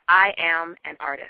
I am an artist.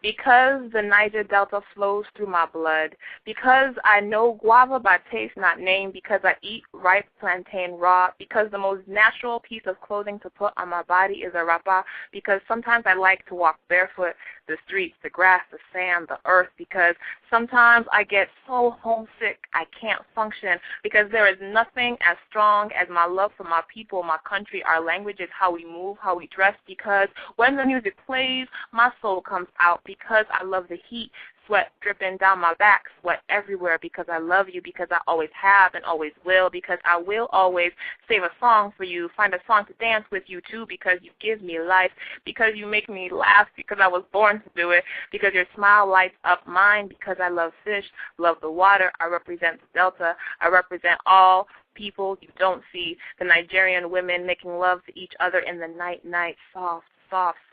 Because the Niger Delta flows through my blood, because I know guava by taste, not name, because I eat ripe plantain raw, because the most natural piece of clothing to put on my body is a rapa, because sometimes I like to walk barefoot, the streets, the grass, the sand, the earth, because sometimes I get so homesick I can't function, because there is nothing as strong as my love for my people, my country, our languages, how we move, how we dress, because when the music plays, my soul comes out, because I love the heat, sweat dripping down my back, sweat everywhere, because I love you, because I always have and always will, because I will always save a song for you, find a song to dance with you too, because you give me life, because you make me laugh, because I was born to do it, because your smile lights up mine, because I love fish, love the water, I represent the Delta, I represent all people you don't see, the Nigerian women making love to each other in the night, soft,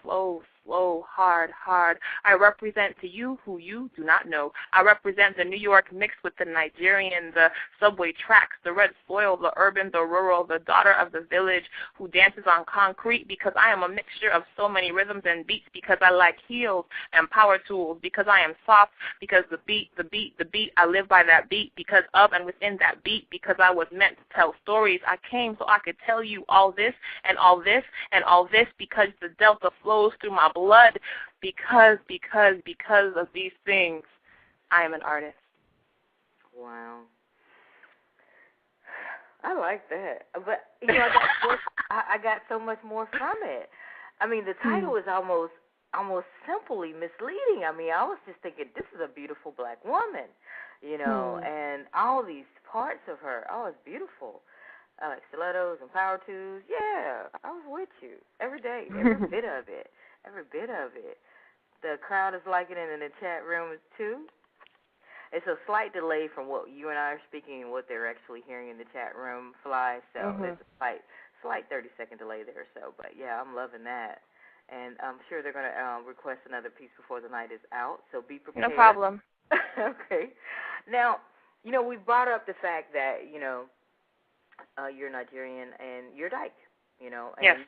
slow, hard. I represent to you who you do not know. I represent the New York mixed with the Nigerian, the subway tracks, the red soil, the urban, the rural, the daughter of the village who dances on concrete, because I am a mixture of so many rhythms and beats, because I like heels and power tools, because I am soft, because the beat, I live by that beat, because of and within that beat, because I was meant to tell stories. I came so I could tell you all this and all this and all this, because the Delta flows through my blood, because of these things, I am an artist. Wow. I like that. But, I got so much more from it. I mean, the title is almost simply misleading. I mean, I was just thinking, this is a beautiful black woman, and all these parts of her, it's beautiful. Like stilettos and power tools. Yeah, I was with you every day, every bit of it. The crowd is liking it in the chat room too. It's a slight delay from what you and I are speaking and what they're actually hearing in the chat room, Fly. So there's a slight 30-second delay there. So, but yeah, I'm loving that, and I'm sure they're going to request another piece before the night is out. So be prepared. No problem. Okay. Now, we brought up the fact that you're Nigerian and you're dyke, and yes,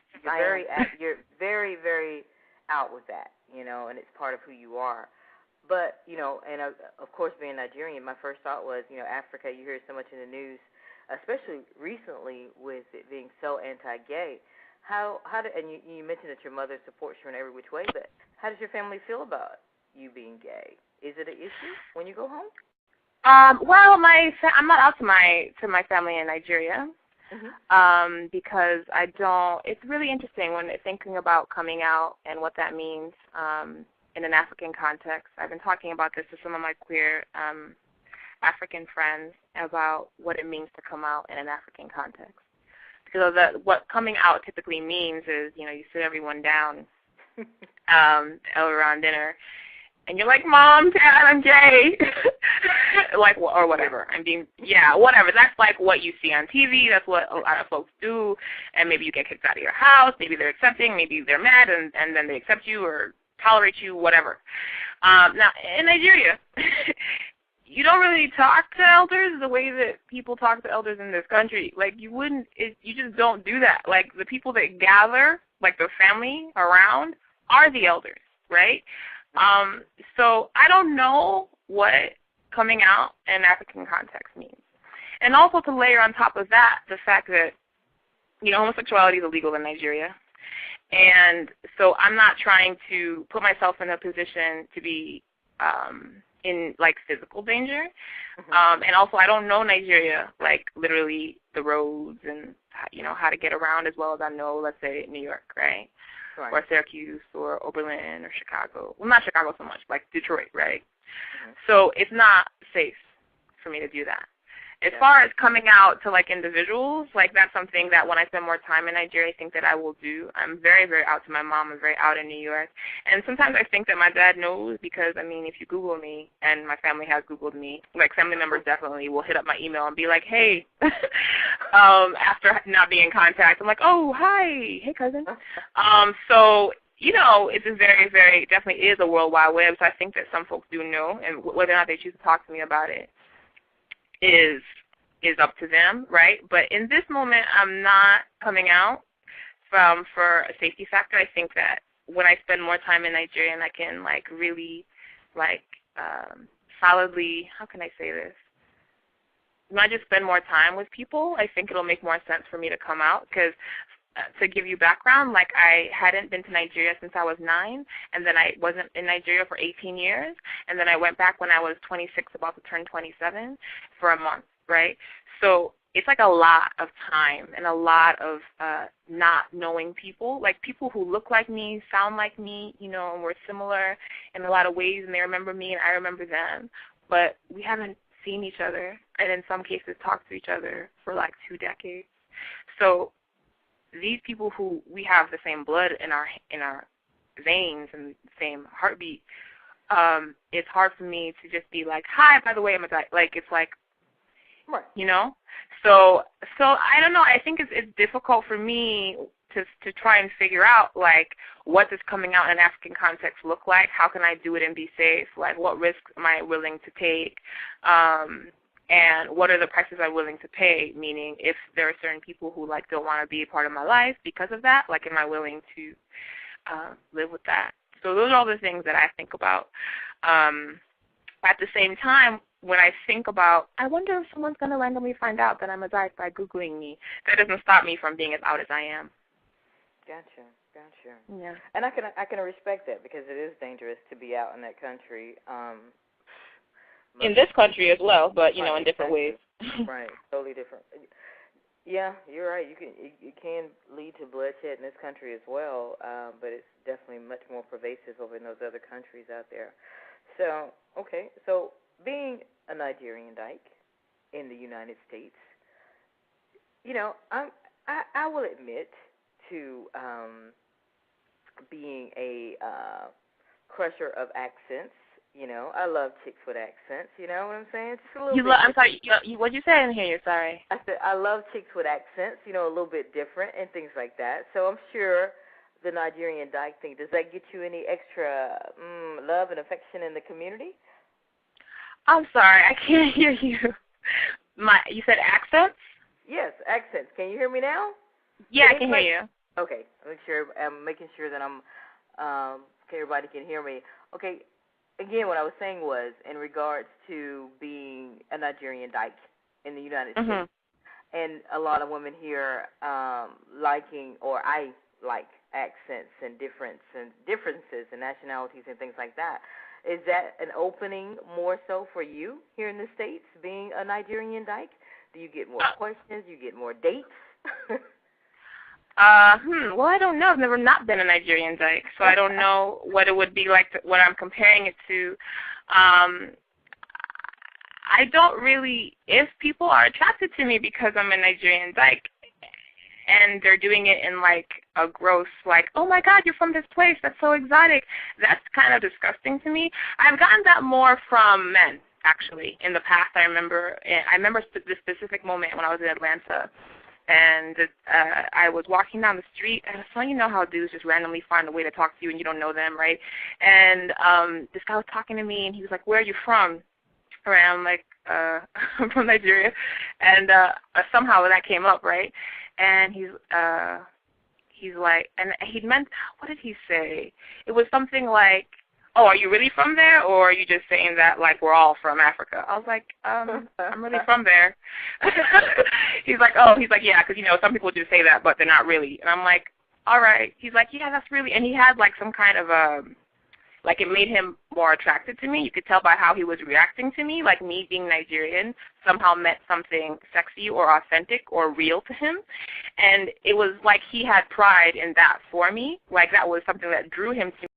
you're very, very out with that, and it's part of who you are. But, and of course being Nigerian, my first thought was, Africa, you hear so much in the news, especially recently with it being so anti-gay. And you mentioned that your mother supports you in every which way, but how does your family feel about you being gay? Is it an issue when you go home? Well, I'm not out to my family in Nigeria, because I don't. It's really interesting when thinking about coming out and what that means in an African context. I've been talking about this to some of my queer African friends about what it means to come out in an African context. Because what coming out typically means is, you sit everyone down around dinner. And you're like, Mom, Dad, I'm gay. or whatever. Whatever. That's like what you see on TV. That's what a lot of folks do. And maybe you get kicked out of your house. Maybe they're accepting. Maybe they're mad, and then they accept you or tolerate you, whatever. Now, in Nigeria, you don't really talk to elders the way that people talk to elders in this country. Like, you just don't do that. Like, the people that gather, like the family around, are the elders, right? So I don't know what coming out in an African context means. And also to layer on top of that the fact that, homosexuality is illegal in Nigeria. And so I'm not trying to put myself in a position to be in, like, physical danger. And also I don't know Nigeria, like, literally the roads and, how to get around as well as I know, let's say, New York, right? Or Syracuse or Oberlin or Chicago. Well, not Chicago so much, like Detroit, right? So it's not safe for me to do that. As far as coming out to, like, individuals, like, that's something that when I spend more time in Nigeria, I think that I will do. I'm very, very out to my mom. I'm very out in New York. And sometimes I think that my dad knows because, if you Google me, and my family has Googled me, like, family members definitely will hit up my email and be like, hey, after not being in contact, I'm like, oh, hi, hey, cousin. So, it's a very, very, definitely is a World Wide Web, so I think that some folks do know, and whether or not they choose to talk to me about it is up to them, right? But in this moment, I'm not coming out for a safety factor. I think that when I spend more time in Nigeria and I can like really like solidly, how can I say this? When I just spend more time with people, I think it'll make more sense for me to come out because to give you background, like I hadn't been to Nigeria since I was 9, and then I wasn't in Nigeria for 18 years, and then I went back when I was 26, about to turn 27, for a month, right? So it's like a lot of time and a lot of not knowing people, like people who look like me, sound like me, you know, and we're similar in a lot of ways, and they remember me and I remember them, but we haven't seen each other, and in some cases talked to each other for like 2 decades. So these people who we have the same blood in our veins and the same heartbeat, it's hard for me to just be like, hi, by the way, I'm a dyke. Like, it's like, right. You know? So I don't know. I think it's difficult for me to try and figure out, like, what does coming out in an African context look like? How can I do it and be safe? Like, what risks am I willing to take? And what are the prices I'm willing to pay? Meaning, if there are certain people who like don't want to be a part of my life because of that, like, am I willing to live with that? So those are all the things that I think about. At the same time, when I think about, I wonder if someone's going to randomly find out that I'm a dyke by Googling me, that doesn't stop me from being as out as I am. Gotcha. Yeah. And I can respect that because it is dangerous to be out in that country. In this country as well, but you right, know, in different ways. Right, totally different. Yeah, you're right. It can lead to bloodshed in this country as well, but it's definitely much more pervasive over in those other countries out there. So, okay, so being a Nigerian dyke in the United States, you know, I will admit to being a crusher of accents. You know, I love chicks with accents. You know what I'm saying? Just a little bit. I'm sorry. What'd you say? I didn't hear you. Sorry. I said I love chicks with accents. You know, a little bit different and things like that. So I'm sure the Nigerian dyke thing, does that get you any extra love and affection in the community? I'm sorry. I can't hear you. You said accents? Yes, accents. Can you hear me now? Yeah, I can hear you. Okay, I'm making sure that everybody can hear me. Okay. Again, what I was saying was in regards to being a Nigerian dyke in the United States, and a lot of women here liking, or I like accents and differences and nationalities and things like that. Is that an opening more so for you here in the States, being a Nigerian dyke? Do you get more questions? Do you get more dates? Well, I don't know. I've never not been a Nigerian dyke, so I don't know what it would be like, what I'm comparing it to. I don't really, if people are attracted to me because I'm a Nigerian dyke, and they're doing it in like a gross, like, oh my God, you're from this place, that's so exotic, that's kind of disgusting to me. I've gotten that more from men, actually, in the past. I remember this specific moment when I was in Atlanta. And I was walking down the street, and so you know how dudes just randomly find a way to talk to you and you don't know them, right? And this guy was talking to me, and he was like, where are you from? And I'm like, I'm from Nigeria. And somehow that came up, right? And he's like, and he meant, what did he say? It was something like, oh, are you really from there, or are you just saying that like we're all from Africa? I was like, I'm really from there. He's like, yeah, because, you know, some people just say that, but they're not really. And I'm like, all right. He's like, yeah, that's really, and he had like some kind of like it made him more attracted to me. You could tell by how he was reacting to me, like me being Nigerian somehow meant something sexy or authentic or real to him. And it was like he had pride in that for me. Like that was something that drew him to me.